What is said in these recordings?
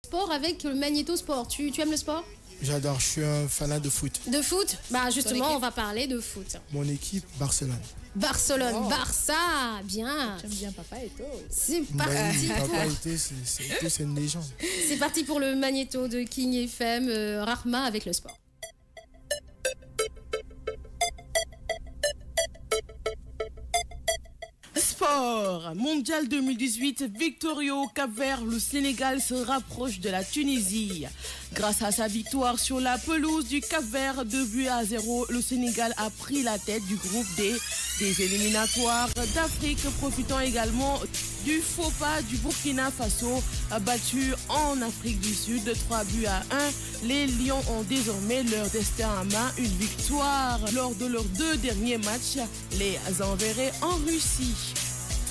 Sport avec le Magnéto Sport. Tu aimes le sport? J'adore, je suis un fanat de foot. De foot? Bah justement, on va parler de foot. Mon équipe, Barcelone. Barcelone, oh. Barça, bien. J'aime bien Papa Eto. C'est parti. Papa Eto, c'est une légende. C'est parti pour le Magnéto de King FM, Rahma avec le sport. Sport, Mondial 2018, victorieux au Cap-Vert, le Sénégal se rapproche de la Tunisie. Grâce à sa victoire sur la pelouse du Cap-Vert, 2-0, le Sénégal a pris la tête du groupe D des éliminatoires d'Afrique, profitant également du faux pas du Burkina Faso, battu en Afrique du Sud, 3-1. Les Lions ont désormais leur destin en main, une victoire lors de leurs 2 derniers matchs, les enverrait en Russie.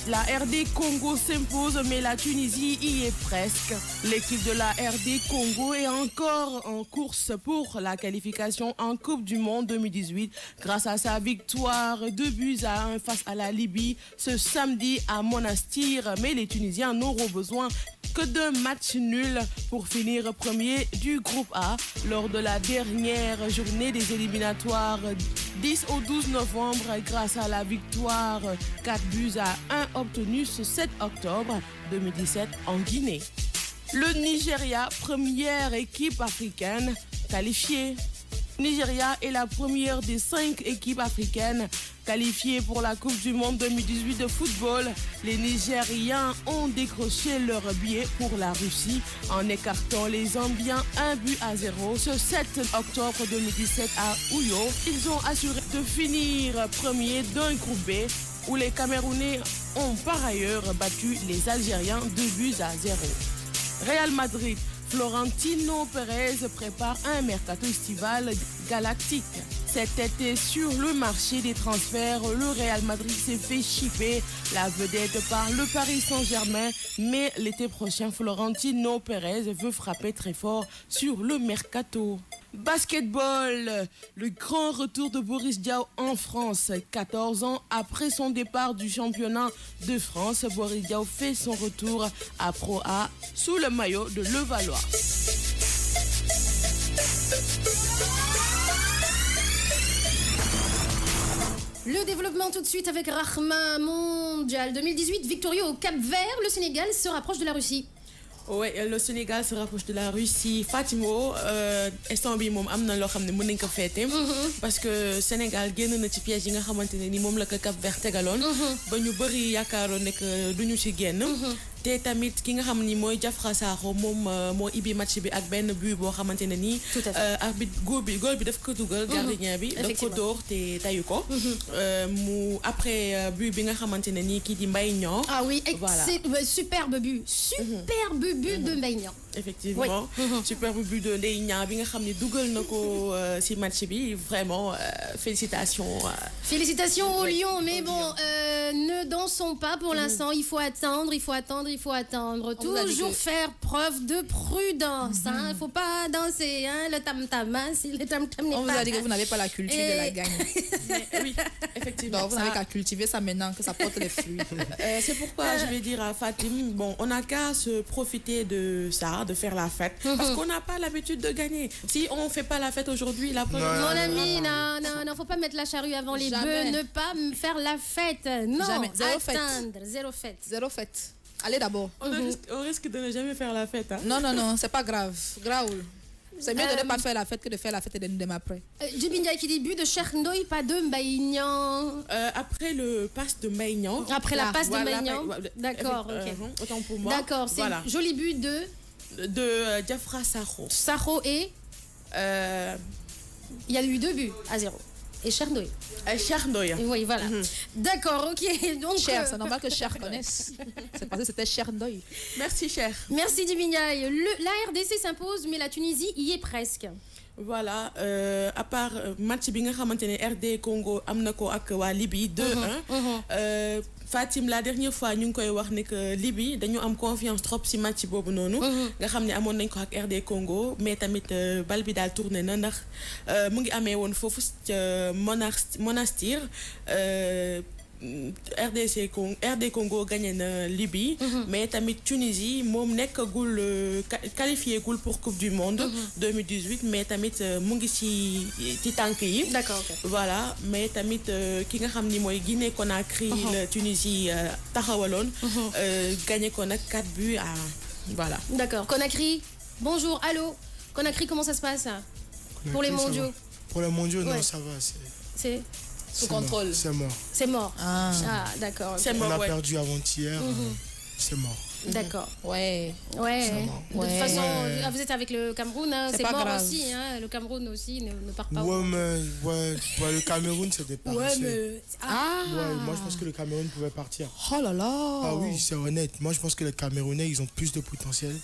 La RD Congo s'impose, mais la Tunisie y est presque. L'équipe de la RD Congo est encore en course pour la qualification en Coupe du Monde 2018 grâce à sa victoire 2-1 face à la Libye ce samedi à Monastir. Mais les Tunisiens n'auront besoin que d'un match nul pour finir premier du groupe A lors de la dernière journée des éliminatoires 10 au 12 novembre grâce à la victoire 4-1 obtenue ce 7 octobre 2017 en Guinée. Le Nigeria, première équipe africaine qualifiée. Nigeria est la première des 5 équipes africaines qualifiées pour la Coupe du Monde 2018 de football. Les Nigériens ont décroché leur billet pour la Russie en écartant les Zambiens 1-0 ce 7 octobre 2017 à Uyo. Ils ont assuré de finir premier d'un groupe B où les Camerounais ont par ailleurs battu les Algériens 2-0. Real Madrid, Florentino Pérez prépare un mercato estival galactique. Cet été, sur le marché des transferts, le Real Madrid s'est fait chipper la vedette par le Paris Saint-Germain. Mais l'été prochain, Florentino Pérez veut frapper très fort sur le mercato. Basketball, le grand retour de Boris Diaw en France. 14 ans après son départ du championnat de France, Boris Diaw fait son retour à Pro A sous le maillot de Levallois. Le développement tout de suite avec Rahma. Mondial 2018, victorieux au Cap-Vert, le Sénégal se rapproche de la Russie. Oui, le Sénégal se rapproche de la Russie. Fatimo, instant bi mom amna lo xamné mën nañ ko fété parce que Sénégal génn na ci piège yi nga xamantene ni mom la ko Cap-Vert tégalon ba ñu bëri yaakaaroon ne que duñu ci génn. té tamit ki nga xam ni mooy Diafra Sakho moom moo ibi match bi ak benn but boo xamante ne nii arbitre góol bi daf ko dugal gardien bi daf ko dóor te tayu ko mu après but bi nga xamante ne nii kii di Mbaye Niang ah oui voilà. Superbe but de Mbaye Niang effectivement superbe but de Mbaye Niang bi nga xam ni dugal na ko si match bi vraiment félicitations aux Lions mais bon ne dansons pas pour l'instant il faut attendre toujours faire preuve de prudence il faut pas danser le tam-tam si le tam-tam n'est pas... On vous a dit que vous n'avez pas la culture de la gagne. Oui, effectivement. Donc vous n'avez qu'à cultiver ça maintenant que ça porte les fruits. C'est pourquoi je vais dire à Fatim, bon, on n'a qu'à se profiter de ça, de faire la fête, parce qu'on n'a pas l'habitude de gagner. Si on ne fait pas la fête aujourd'hui, la première... Mon ami, non, faut pas mettre la charrue avant les bœufs, ne pas faire la fête. Non, jamais. Zéro fête. Allez d'abord. On risque de ne jamais faire la fête. Hein? Non, c'est pas grave. Graoul. C'est mieux de ne pas faire la fête que de faire la fête et de nous démarrer après. Djibi qui dit but de Cheikh Ndoye, pas de Mbaye Niang. Après le passe de Mbaye Niang. Après la passe de Mbaye Niang. D'accord, ok. Autant pour moi. D'accord, c'est voilà. Joli but de Diafra Sakho. Sakho et il y a eu 2-0. Et Cheikh Ndoye. Cheikh Ndoye. Oui, voilà. D'accord, ok. Donc, Cher, c'est normal que Cher connaisse. C'est parce que c'était Cheikh Ndoye. Merci, Cher. Merci, Dibignaï. La RDC s'impose, mais la Tunisie y est presque. Voilà, à part match bi nga xamantene RD Congo amna ko ak wa Libye 2-1 Fatim la dernière fois ñu ngi koy wax ne que Libye dañu am confiance trop ci match bobu nonu nga xamné amon nañ ko ak RD Congo mais tamit bal bi dal tourné na ndax mu ngi amé won fofu ci Monastir RD Congo gagné na Libye, mais tamit Tunisie moom nekkagul qualifié gul pour Coupe du Monde 2018, mais tamit mu ngi ci tànk yi. D'accord. Voilà, mais tamit ki nga xam ni mooy Guinée Conakry la Tunisie taxawaloon gagné ko nag 4 buts à voilà. D'accord. Conakry, bonjour, allô. Conakry, comment ça se passe pour les mondiaux? Pour les mondiaux, non, ça va. C'est sous contrôle. C'est mort. C'est mort. Ah d'accord. C'est mort. On a perdu avant-hier. C'est mort. D'accord. Ouais. De toute façon, vous êtes avec le Cameroun, hein, c'est mort grave. Aussi. Hein, le Cameroun aussi ne part pas. Le Cameroun, c'est des Ouais, moi, je pense que le Cameroun pouvait partir. Oh là là. Ah oui, c'est honnête. Moi, je pense que les Camerounais, ils ont plus de potentiel.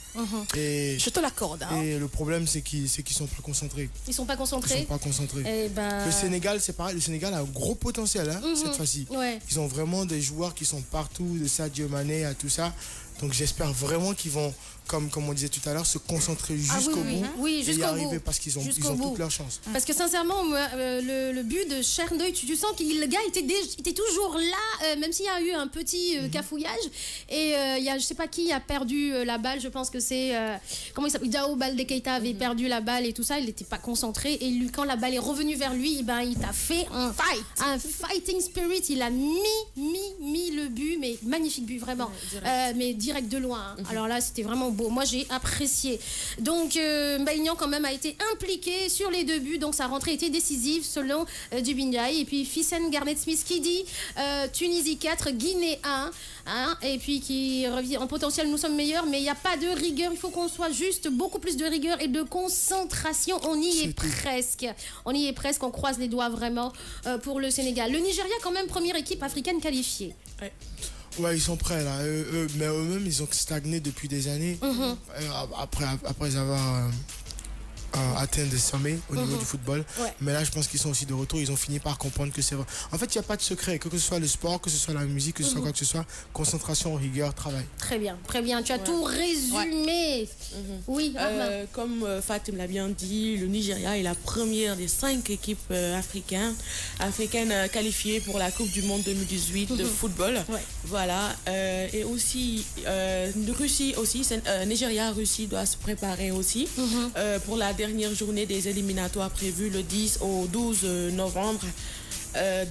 Et je te l'accorde. Hein. Et le problème, c'est qu'ils sont pas concentrés. Ils sont pas concentrés. Ils sont pas concentrés. Le Sénégal, c'est pareil. Le Sénégal a un gros potentiel cette fois-ci. Ouais. Ils ont vraiment des joueurs qui sont partout, de Sadio Mané à tout ça. Donc j'espère vraiment qu'ils vont, comme on disait tout à l'heure, se concentrer jusqu'au bout et y arriver parce qu'ils ont toutes leurs chances. Parce que sincèrement, le but de Chernoy, tu sens que le gars était toujours là, même s'il y a eu un petit cafouillage. Et il y a, je sais pas qui a perdu la balle, je pense que c'est, comment il s'appelle, Dao Baldé Keita avait perdu la balle et tout ça, il n'était pas concentré. Et lui, quand la balle est revenue vers lui, il t'a fait un fighting spirit, il a mis le but, mais magnifique but, vraiment. Mais direct de loin. Alors là, c'était vraiment beau. Moi, j'ai apprécié. Donc, Mbaïnian, quand même, a été impliqué sur les 2 buts. Donc, sa rentrée était décisive, selon Dubinjay. Et puis, Fissen Garnett-Smith qui dit Tunisie 4, Guinée 1. Hein, et puis, qui revient en potentiel, nous sommes meilleurs, mais il n'y a pas de rigueur. Il faut qu'on soit juste beaucoup plus de rigueur et de concentration. On y est presque. On y est presque. On croise les doigts vraiment pour le Sénégal. Le Nigeria, quand même, première équipe africaine qualifiée. Ouais, ils sont prêts là. Mais eux-mêmes, ils ont stagné depuis des années. Après avoir atteint des sommets au niveau du football. Mais là, je pense qu'ils sont aussi de retour. Ils ont fini par comprendre que c'est vrai. En fait, il n'y a pas de secret. Que ce soit le sport, que ce soit la musique, que ce soit quoi que ce soit. Concentration, rigueur, travail. Très bien. Tu as tout résumé. Oui, comme Fatim l'a bien dit, le Nigeria est la première des 5 équipes africaines qualifiées pour la Coupe du Monde 2018 de football. Voilà. Et aussi, Russie aussi, Nigeria-Russie doit se préparer aussi pour la dernière journée des éliminatoires prévues le 10 au 12 novembre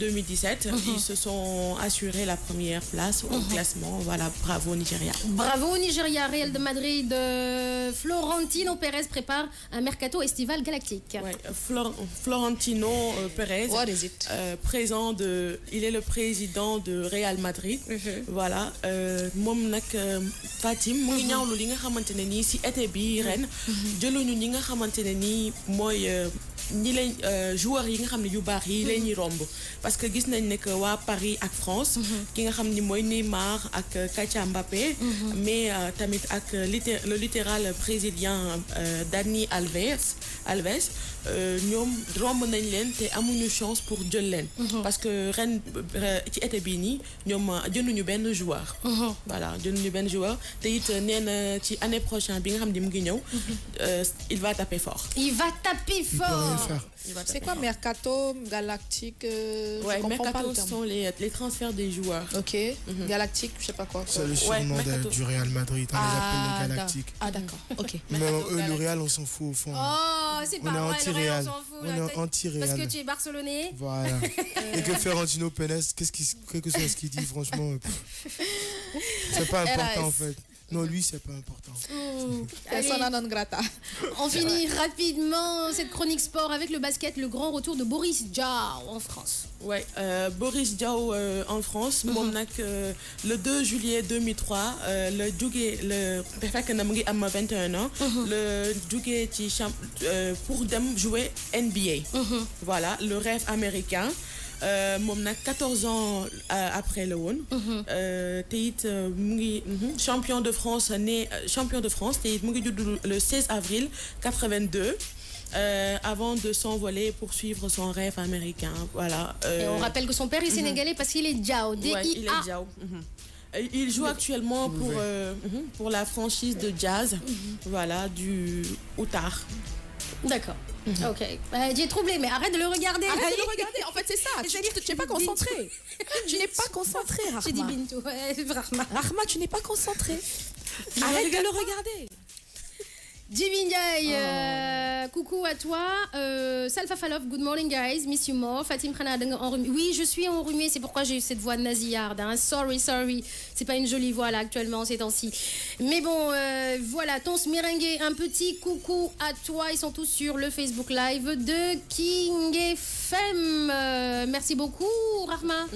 2017. Ils se sont assurés la première place au classement. Voilà, bravo Nigeria. Bravo Nigeria. Real de Madrid, Florentino Pérez prépare un mercato estival galactique. Florentino Pérez, il est le président de Real Madrid. Voilà, moom nag Fatim mu ngi ñaawlu li nga xamante ne nii si été bi ren jëluñu ñi nga xamante ne nii mooy ñi lañ joueurs yi nga xam ne yu baax yi la ñuy romb parce que gis nañ ne que waa Paris ak France ki nga xam ni mooy Neymar ak Katia Mbappé mais tamit ak le littéral brésilien Dani Alves ñoom romb nañ leen te amuñu chance pour jël leen parce que ren ci été bii nii ñoom jënduñu benn joueur voilà jënduñu benn joueur te it nee na ci année prochaine bi nga xam ne mu ngi ñëw il va taper fort. C'est quoi Mercato Galactique Mercato sont les transferts des joueurs. Ok. Galactique, je sais pas quoi. C'est le surnom du Real Madrid. On les appelle les Galactiques. D'accord. Ok. Mais le Real, on s'en fout au fond. Oh, c'est pas vrai. Anti-Real. On est anti-Real. Parce que tu es barcelonais. Voilà. Et que Florentino Pérez, quel que soit ce qu'il dit, franchement, c'est pas important en fait. Non, lui, c'est pas important. Persona non grata. On finit rapidement cette chronique sport avec le basket, le grand retour de Boris Diaw en France. Ouais, Boris Diaw en France. Moom nag le 2 juillet 2003 le jógee le fekk na mu ngi am 21 ans. Le jógee ci pour dem jouer NBA. Voilà, le rêve américain. Moom nag 14 ans après le woon te it mu ngi champion de France te it mu ngi judd le 16 avril 82 avant de s'envoler pour suivre son rêve américain. Voilà. Et on rappelle que son père est sénégalais parce qu'il est Diaw. Ouais, il est Diaw. Il joue actuellement pour la franchise de jazz, voilà, du Utah. D'accord. Ok. J'ai troublé, mais arrête de le regarder. Arrête de le regarder. En fait, c'est ça. Tu n'es pas concentré. Tu n'es pas concentré, Rahma. J'ai dit Bintou. Rahma. Rahma, tu n'es pas concentré. Arrête de le regarder. Jibinjay, coucou à toi. Salfa Falov, good morning guys, miss you more. Fatim Khana enrhumé. Oui, je suis enrhumée, c'est pourquoi j'ai eu cette voix nasillarde. Hein. Sorry. C'est pas une jolie voix là actuellement ces temps-ci. Mais bon, voilà, Tons Merengue, un petit coucou à toi. Ils sont tous sur le Facebook Live de King FM. Merci beaucoup, Rahma.